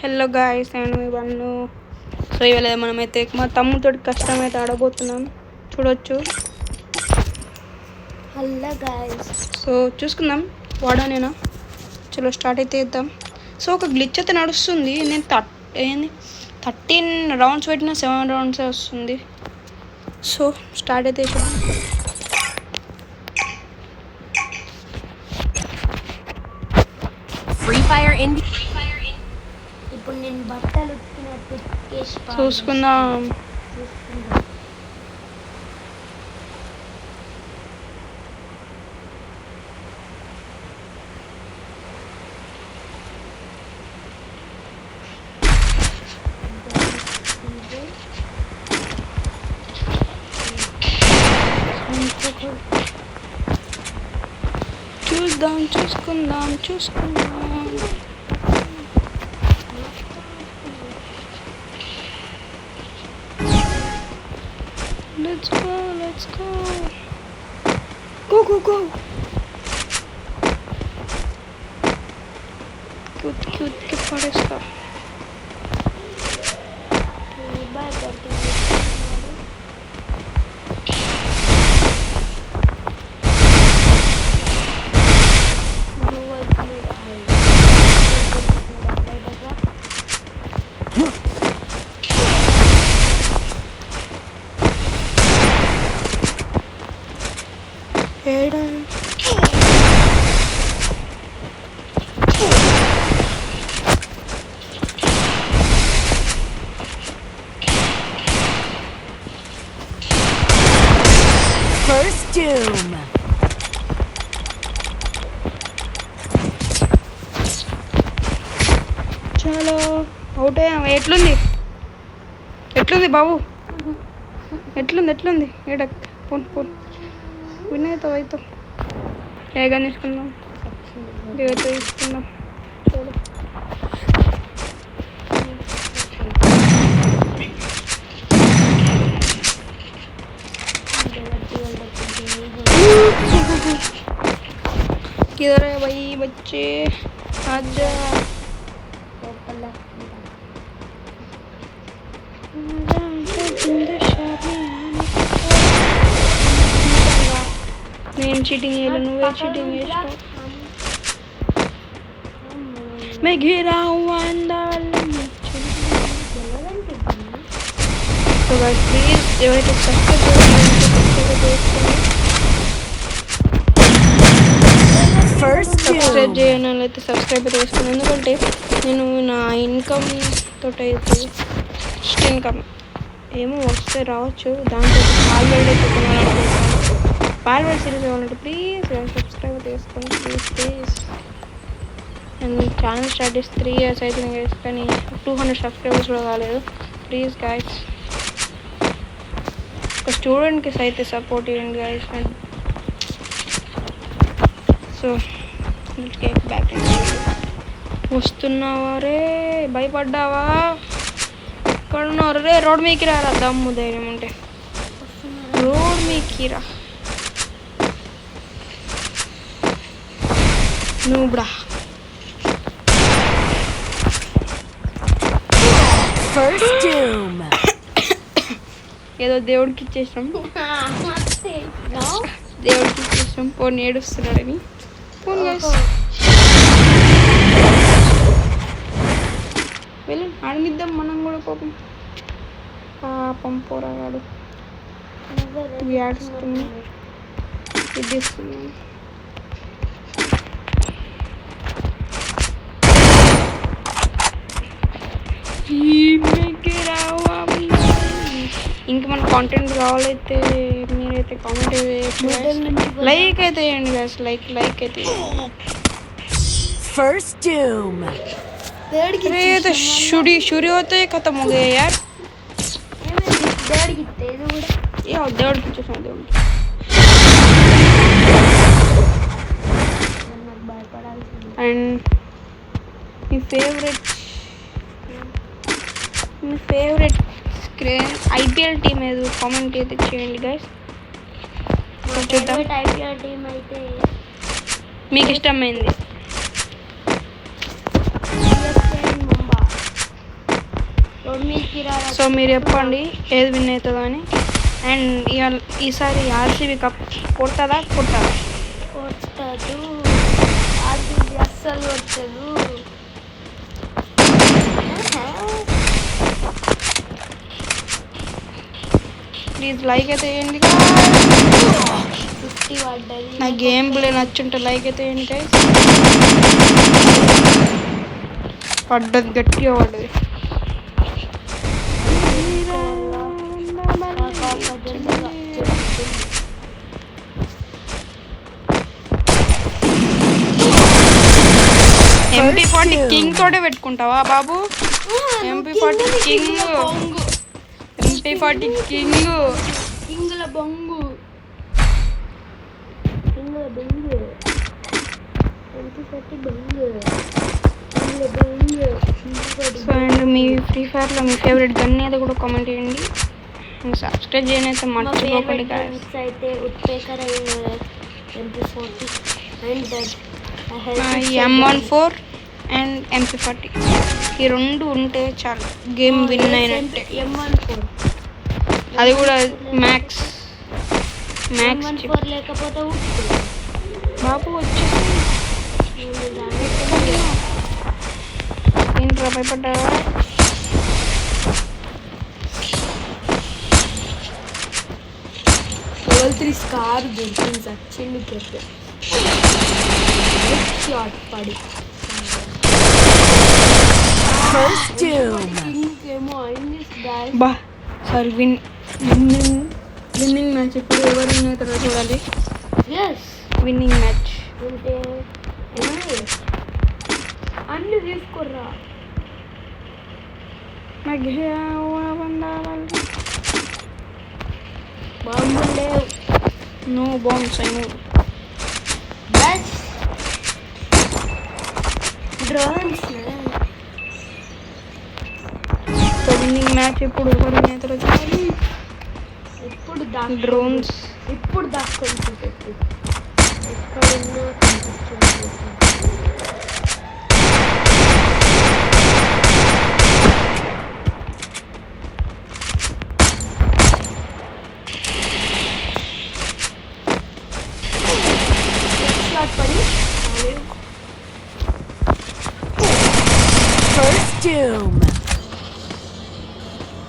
Hello guys, నేను ఇవన్నీ so ఇవాళ మనమైతే మా తమ్ముడితో కష్టమైతే ఆడబోతున్నాం. చూడొచ్చు. హలో గాయ్స్, సో చూసుకుందాం వాడానేనా. చలో స్టార్ట్ అయితే ఇద్దాం. సో ఒక గ్లిచ్ అయితే నడుస్తుంది. నేను 13 రౌండ్స్ పెట్టినా 7 రౌండ్స్ వస్తుంది. సో స్టార్ట్ అయితే ఫ్రీ ఫైర్ ఇండి. ఇప్పుడు నేను బట్టలు ఉతికినట్టు చూసుకుందాం. చూసుకుందాం. Let's go. Go. Cute parezca. First doom. చలో అవుట్ అయ్యాం. ఎట్లుంది బాబు? ఎట్లుంది ఏడక్ పోన్ వినయ్తో అయితే ఏగా తీసుకుందాం. చూడు किधर है भाई बच्चे? आजा నేను చీటింగ్ చేయలేదు, నువ్వే చీటింగ్ చేస్తావు. मैं घिरा हुआ अंदर. तो गाइस प्लीज ఎవరైతే సబ్స్క్రైబ్ చేయని అయితే సబ్స్క్రైబ్ చేసుకున్నాను. ఎందుకంటే నేను నా ఇన్కమ్ తోటి అయితే ఇన్కమ్ ఏమో వస్తే రావచ్చు. దాంతో పాల్వేడ్ అయితే కొనాలనుకుంటున్నాను. పాల్వేడ్ సిరీస్ కావాలంటే ప్లీజ్ సబ్స్క్రైబ్ చేసుకోండి ప్లీజ్. నేను ఛానల్ స్టార్ట్ చేసి 3 years అవుతుంది గైస్, కానీ 200 సబ్స్క్రైబర్స్ కూడా కాలేదు. ప్లీజ్ గైస్ ఒక స్టూడెంట్కి అయితే సపోర్ట్ ఇవ్వండి గైస్. సో బ్యాక్ వస్తున్నావా రే? భయపడ్డావా? ఎక్కడున్నావు రే? రోడ్ మీకి రారా, దమ్ము ధైర్యం ఉంటే రోడ్ మీకి రా. నువ్వుడా ఏదో దేవుడికి ఇచ్చేసాం. పోనీ ఏడుస్తున్నాడని. పోనీ వెళ్ళి అడిగిద్దాం మనం కూడా. పాపం పోరాగాడు ఏడుస్తుంది. ఇద్దిస్తున్నాం. ఇంక మన కాంటెంట్ కావాలైతే మీరైతే కామెంట్ లైక్ అయితే చేయండి గాయ్స్. లైక్ అయితే फर्स्ट डूम. अरे तो शुरू होते ही खत्म हो गया यार. దేవుడికి ఇచ్చేసాను. దేవుడికి and me favourite IPL team ఏదో కామెంట్ అయితే చేయండి గైస్. చూద్దాం ఐపీఎల్ టీమ్ అయితే మీకు ఇష్టమైంది. సో మీరు చెప్పండి ఏది విన్ అవుతుందో అని. అండ్ ఈసారి ఆర్సీబీ కప్ కొట్టదా కొట్టదు. ఆర్సీబీ అస్సలు కొట్టదు. ప్లీజ్ లైక్ అయితే వేయండి. 50 పడ్డది. నా గేమ్ ప్లే నచ్చుంటే లైక్ అయితే వేయండి గైస్. పడ్డది, గట్టిగా పడ్డది. MP40 కింగ్ తోటే పెట్టుకుంటావా బాబు? MP40 కింగ్, MP40 కింగ్, కింగుల బొంగు, కింగుల బొంగు, MP40 బొంగు, కింగుల బొంగు. సో అండ్ మీ ఫ్రీ ఫైర్లో మీ ఫేవరెట్ గన్ ఏదో కూడా కామెంట్ చేయండి. సబ్స్క్రైబ్ చేయని అయితే మర్చిపోకండి guys. అయితే ఉత్పేకర్ అయిన MP40 and M14 and MP40 ఈ రెండు ఉంటే చాలు, గేమ్ విన్ అయినట్టే. M14 అది కూడా మ్యాక్స్ M14 లేకపోతే బాబు వచ్చేసి ఇంట్లో భయపడ్డావా? Level 3 స్కార్ దొరికింది సచ్చింది కెప్టెన్. షాట్ పడి ఇంకేమో అయింది గాయ్స్. బా సారీ విన్నింగ్ మ్యాచ్. ఇప్పుడు ఎవరు విన్ అవుతారో చూడాలి. ఎస్ విన్నింగ్ మ్యాచ్ అంటే అన్ని తీసుకోర్రా. బాంబులు లేవు. No bombs I know. బస్ డ్రోన్స్. సో విన్నింగ్ మ్యాచ్ ఇప్పుడు ఎవరు విన్ అవుతారో చూడాలి. ఇప్పుడు డ్రోన్స్ ఇప్పుడు దాక్కొని పెట్టు. ఎక్కడ ఉన్నా